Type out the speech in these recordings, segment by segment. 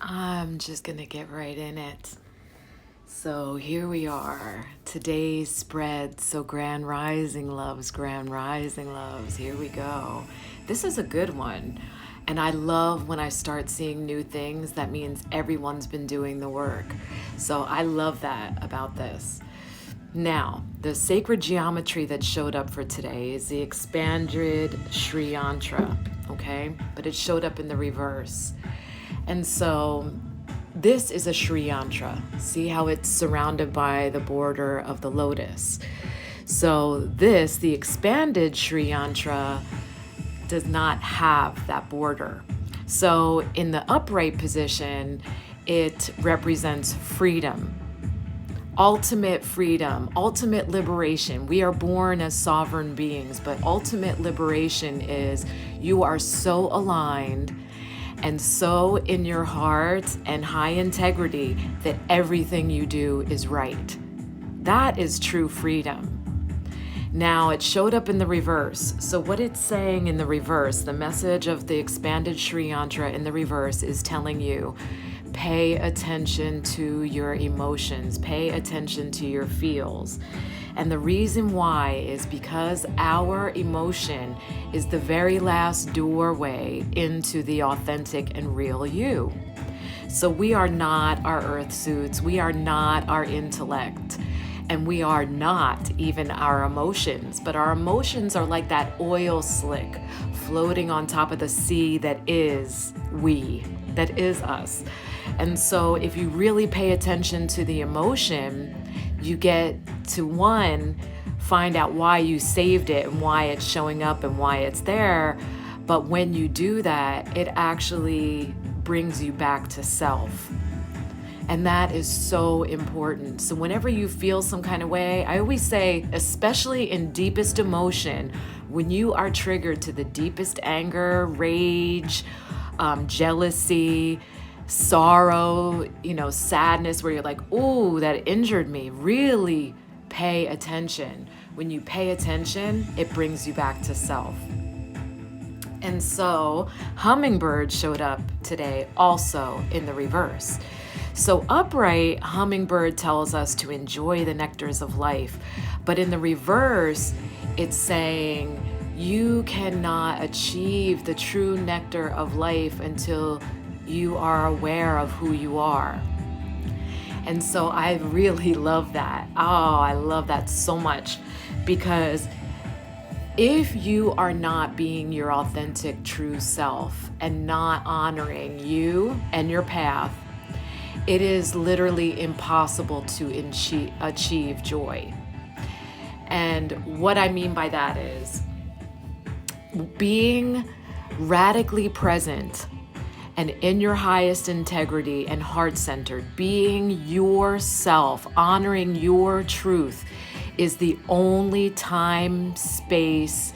I'm just gonna get right in it. So here we are. Today's spread. So grand rising loves, grand rising loves. Here we go. This is a good one. And I love when I start seeing new things. That means everyone's been doing the work. So I love that about this. Now, the sacred geometry that showed up for today is the expanded Sri Yantra, okay? But it showed up in the reverse. And so this is a Sri Yantra. See how it's surrounded by the border of the lotus. So this, the expanded Sri Yantra, does not have that border. So in the upright position, it represents freedom, ultimate freedom, ultimate liberation. We are born as sovereign beings, but ultimate liberation is you are so aligned and so in your heart and high integrity that everything you do is right. That is true freedom. Now, it showed up in the reverse. So what it's saying in the reverse, the message of the expanded Sri Yantra in the reverse is telling you, pay attention to your emotions, pay attention to your feels. And the reason why is because our emotion is the very last doorway into the authentic and real you. So we are not our earth suits, we are not our intellect, and we are not even our emotions, but our emotions are like that oil slick floating on top of the sea that is we, that is us. And so if you really pay attention to the emotion, you get to one, find out why you saved it and why it's showing up and why it's there. But when you do that, it actually brings you back to self. And that is so important. So whenever you feel some kind of way, I always say, especially in deepest emotion, when you are triggered to the deepest anger, rage, jealousy, sorrow, sadness, where you're like, ooh, that injured me, really pay attention. When you pay attention, it brings you back to self. And so hummingbird showed up today also in the reverse. So upright, hummingbird tells us to enjoy the nectars of life. But in the reverse, it's saying you cannot achieve the true nectar of life until you are aware of who you are. And so I really love that. Oh, I love that so much, because if you are not being your authentic true self and not honoring you and your path, it is literally impossible to achieve joy. And what I mean by that is being radically present and in your highest integrity and heart-centered, being yourself, honoring your truth is the only time, space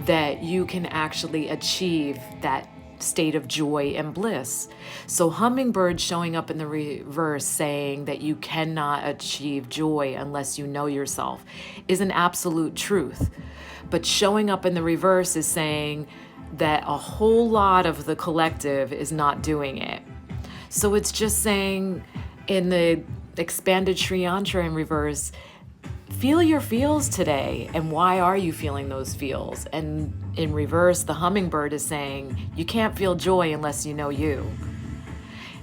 that you can actually achieve that state of joy and bliss. So hummingbird showing up in the reverse saying that you cannot achieve joy unless you know yourself is an absolute truth. But showing up in the reverse is saying that a whole lot of the collective is not doing it. So it's just saying in the expanded Sri Yantra in reverse, feel your feels today, and why are you feeling those feels? And in reverse, the hummingbird is saying you can't feel joy unless you know you.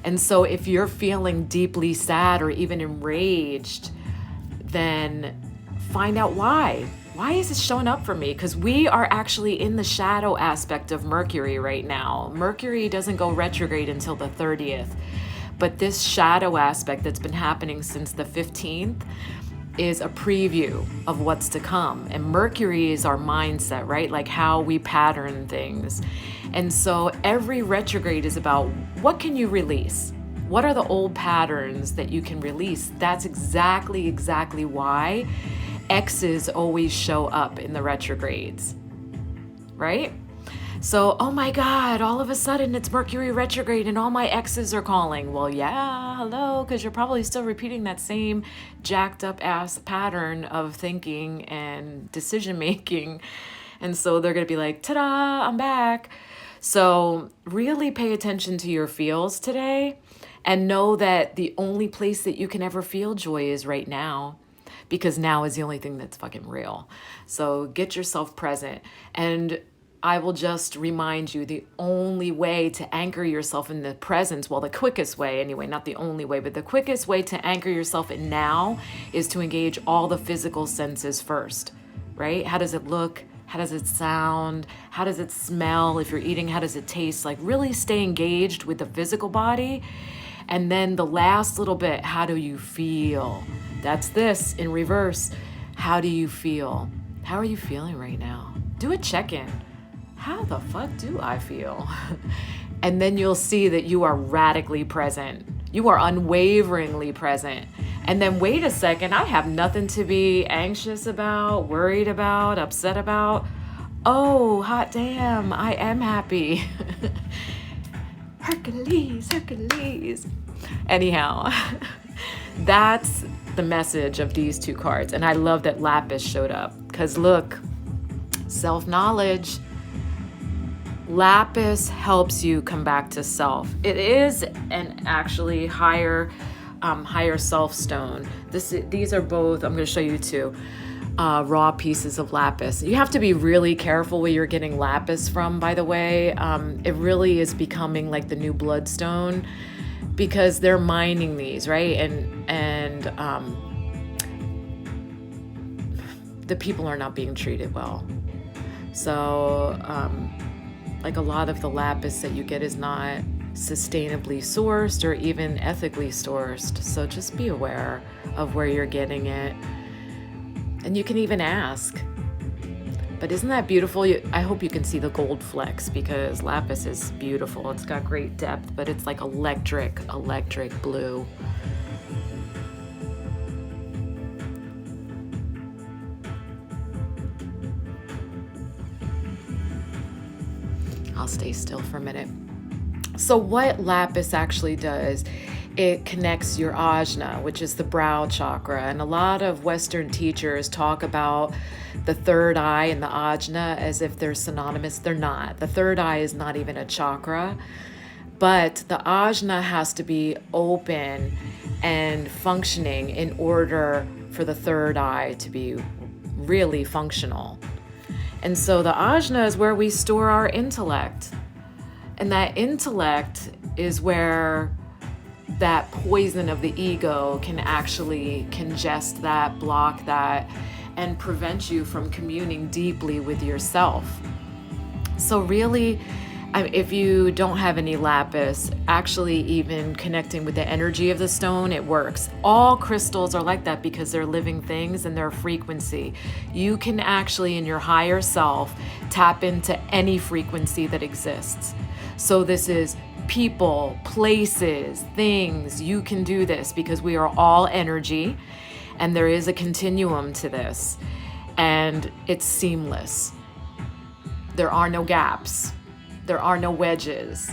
And so if you're feeling deeply sad or even enraged, then find out why. Why is it showing up for me? Because we are actually in the shadow aspect of Mercury right now. Mercury doesn't go retrograde until the 30th. But this shadow aspect that's been happening since the 15th is a preview of what's to come. And Mercury is our mindset, right? Like how we pattern things. And so every retrograde is about what can you release? What are the old patterns that you can release? That's exactly why X's always show up in the retrogrades, right? So, oh my God, all of a sudden it's Mercury retrograde and all my exes are calling. Well, yeah, hello, because you're probably still repeating that same jacked up ass pattern of thinking and decision making. And so they're going to be like, ta-da, I'm back. So really pay attention to your feels today And know that the only place that you can ever feel joy is right now, because now is the only thing that's fucking real. So get yourself present. And I will just remind you, the only way to anchor yourself in the presence, well, the quickest way anyway, not the only way, but the quickest way to anchor yourself in now is to engage all the physical senses first, right? How does it look? How does it sound? How does it smell? If you're eating, how does it taste? Like, really stay engaged with the physical body. And then the last little bit, how do you feel? That's this in reverse. How do you feel? How are you feeling right now? Do a check-in. How the fuck do I feel? And then you'll see that you are radically present. You are unwaveringly present. And then wait a second, I have nothing to be anxious about, worried about, upset about. Oh, hot damn, I am happy. Hercules, Hercules. Anyhow, that's the message of these two cards. And I love that Lapis showed up, because look, self-knowledge. Lapis helps you come back to self. It is an actually higher self stone. These are both, I'm going to show you two raw pieces of lapis. You have to be really careful where you're getting lapis from, by the way. It really is becoming like the new bloodstone, because they're mining these, right? And the people are not being treated well. So like a lot of the lapis that you get is not sustainably sourced or even ethically sourced. So just be aware of where you're getting it. And you can even ask. But isn't that beautiful? I hope you can see the gold flecks, because lapis is beautiful. It's got great depth, but it's like electric blue. I'll stay still for a minute. So what lapis actually does, it connects your ajna, which is the brow chakra. And a lot of Western teachers talk about the third eye and the ajna as if they're synonymous. They're not. The third eye is not even a chakra, but the ajna has to be open and functioning in order for the third eye to be really functional. And so the ajna is where we store our intellect. And that intellect is where that poison of the ego can actually congest that, block that, and prevent you from communing deeply with yourself. So really, if you don't have any lapis, actually even connecting with the energy of the stone, it works. All crystals are like that because they're living things and they're frequency. You can actually, in your higher self, tap into any frequency that exists. So this is people, places, things. You can do this because we are all energy, and there is a continuum to this, and it's seamless. There are no gaps. There are no wedges.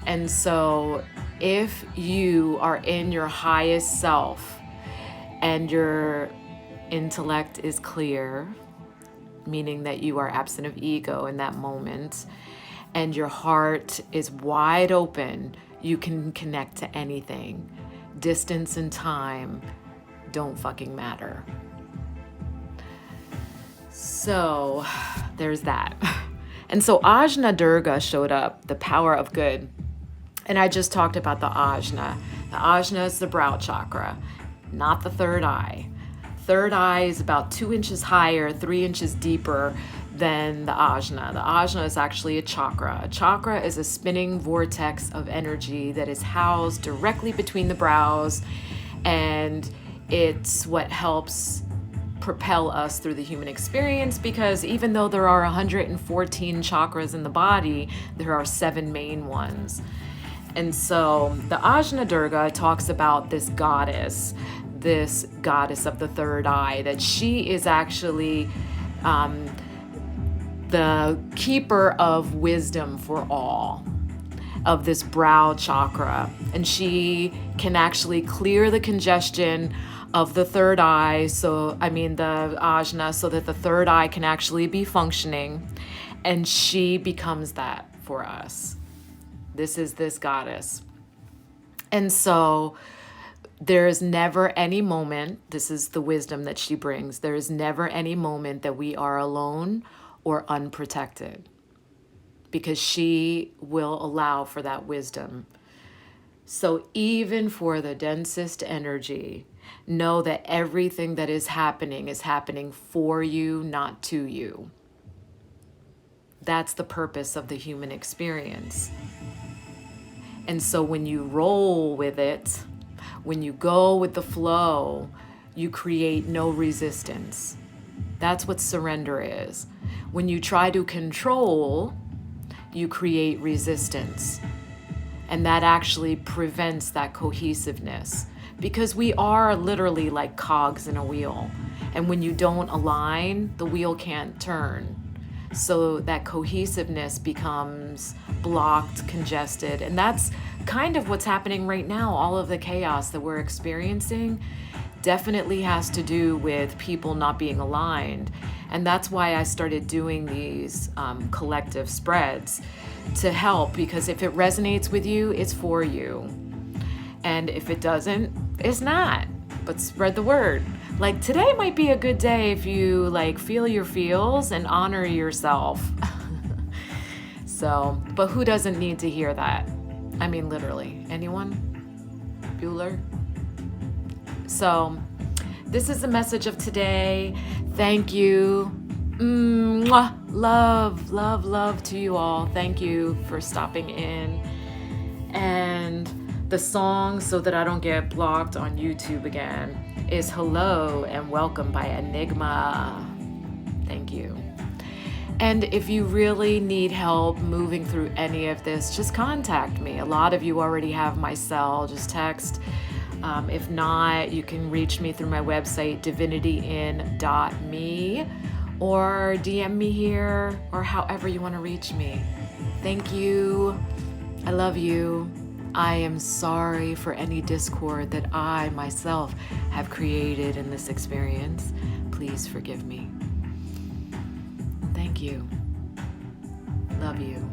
And so if you are in your highest self and your intellect is clear, meaning that you are absent of ego in that moment, and your heart is wide open, you can connect to anything. Distance and time don't fucking matter. So there's that. And so Ajna Durga showed up, the power of good. And I just talked about the Ajna. The Ajna is the brow chakra, not the third eye. Third eye is about 2 inches higher, 3 inches deeper than the Ajna. The Ajna is actually a chakra. A chakra is a spinning vortex of energy that is housed directly between the brows, and it's what helps propel us through the human experience, because even though there are 114 chakras in the body, there are 7 main ones. And so the Ajna Durga talks about this goddess of the third eye, that she is actually the keeper of wisdom for all, of this brow chakra. And she can actually clear the congestion of the third eye, the ajna, so that the third eye can actually be functioning. And she becomes that for us. This is this goddess. And so there is never any moment, this is the wisdom that she brings, there is never any moment that we are alone or unprotected, because she will allow for that wisdom. So even for the densest energy, know that everything that is happening for you, not to you. That's the purpose of the human experience. And so when you roll with it, when you go with the flow, you create no resistance. That's what surrender is. When you try to control, you create resistance. And that actually prevents that cohesiveness, because we are literally like cogs in a wheel. And when you don't align, the wheel can't turn. So that cohesiveness becomes blocked, congested. And that's kind of what's happening right now. All of the chaos that we're experiencing definitely has to do with people not being aligned. And that's why I started doing these collective spreads to help, because if it resonates with you, it's for you. And if it doesn't, it's not. But spread the word. Like today might be a good day if you like feel your feels and honor yourself. So, but who doesn't need to hear that? I mean, literally, anyone? Bueller? So, this is the message of today. Thank you. Mwah. Love, love, love to you all. Thank you for stopping in. And the song, so that I don't get blocked on YouTube again, is Hello and Welcome by Enigma. Thank you. And if you really need help moving through any of this, just contact me. A lot of you already have my cell. Just text. If not, you can reach me through my website, divinityin.me, or DM me here, or however you want to reach me. Thank you. I love you. I am sorry for any discord that I myself have created in this experience. Please forgive me. Thank you. Love you.